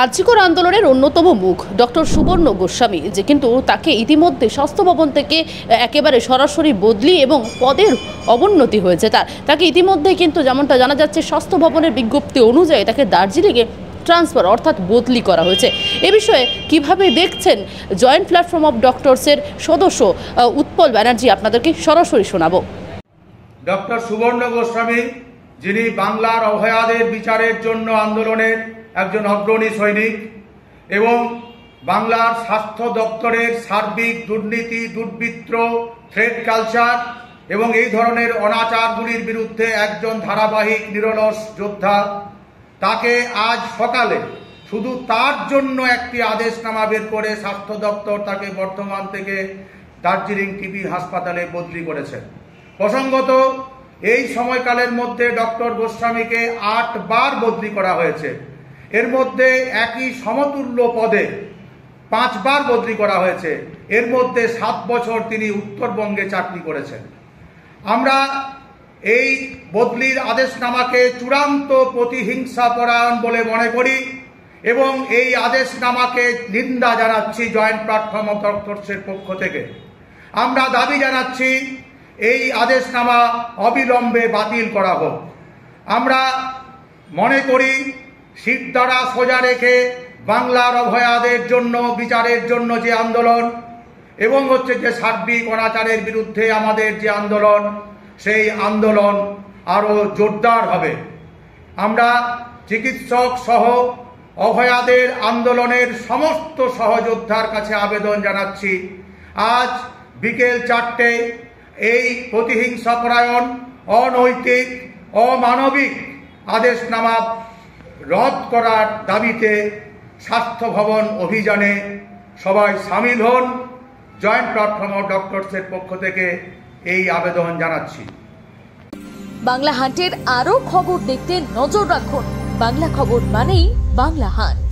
আর্যিকর আন্দোলনের অন্যতম মুখ ডক্টর সুবর্ণ গোস্বামী, যে কিন্তু তাকে ইতিমধ্যে স্বাস্থ্য ভবন থেকে একেবারে সরাসরি বদলি এবং পদের অবনতি হয়েছে। তাকে ইতিমধ্যে কিন্তু যেমনটা জানা যাচ্ছে স্বাস্থ্য ভবনের বিজ্ঞপ্তি অনুযায়ী তাকে দার্জিলিংয়ে ট্রান্সফার অর্থাৎ বদলি করা হয়েছে। এ বিষয়ে কিভাবে দেখছেন জয়েন্ট প্ল্যাটফর্ম অফ ডক্টরসের সদস্য উৎপল ব্যানার্জি, আপনাদেরকে সরাসরি শোনাবো। ডক্টর সুবর্ণ গোস্বামী, যিনি বাংলার অভয়াদের বিচারের জন্য আন্দোলনের একজন অগ্রণী সৈনিক এবং বাংলার স্বাস্থ্য দপ্তরের সার্বিক দুর্নীতি, দুর্বৃত্ত, থ্রেড কালচার এবং এই ধরনের অনাচারগুলির বিরুদ্ধে একজন ধারাবাহিক নিরলস যোদ্ধা, তাকে আজ সকালে শুধু তার জন্য একটি আদেশনামা বের করে স্বাস্থ্য দপ্তর তাকে বর্ধমান থেকে দার্জিলিং টিবি হাসপাতালে বদলি করেছেন। প্রসঙ্গত, এই সময়কালের মধ্যে ডক্টর গোস্বামীকে 8 বার বদলি করা হয়েছে। এর মধ্যে একই সমতুল্য পদে 5 বার বদলি করা হয়েছে। এর মধ্যে 7 বছর তিনি উত্তরবঙ্গে চাকরি করেছেন। আমরা এই বদলির আদেশনামাকে চূড়ান্ত প্রতিহিংসাপরায়ণ বলে মনে করি এবং এই আদেশনামাকে নিন্দা জানাচ্ছি জয়েন্ট প্ল্যাটফর্ম অফ ডক্টরসের পক্ষ থেকে। আমরা দাবি জানাচ্ছি এই আদেশনামা অবিলম্বে বাতিল করা হোক। আমরা মনে করি শিরদাঁড়া সোজা রেখে বাংলার অভয়াদের জন্য বিচারের জন্য যে আন্দোলন এবং যে সার্বিক অনাচারের বিরুদ্ধে আমাদের যে আন্দোলন, সেই আন্দোলন আরও জোরদার হবে। আমরা চিকিৎসক সহ অভয়াদের আন্দোলনের সমস্ত সহযোদ্ধার কাছে আবেদন জানাচ্ছি, আজ বিকেল 4টায় এই প্রতিহিংসাপরায়ণ, অনৈতিক, অমানবিক আদেশনামা রদ করার দাবিতে স্বাস্থ্য ভবন অভিযানে সবাই সামিল হন। জয়েন্ট প্ল্যাটফর্ম অফ ডক্টরসের পক্ষ থেকে এই আবেদন জানাচ্ছি। বাংলা হান্টের আরও খবর দেখতে নজর রাখুন। বাংলা খবর মানেই বাংলা হান্ট।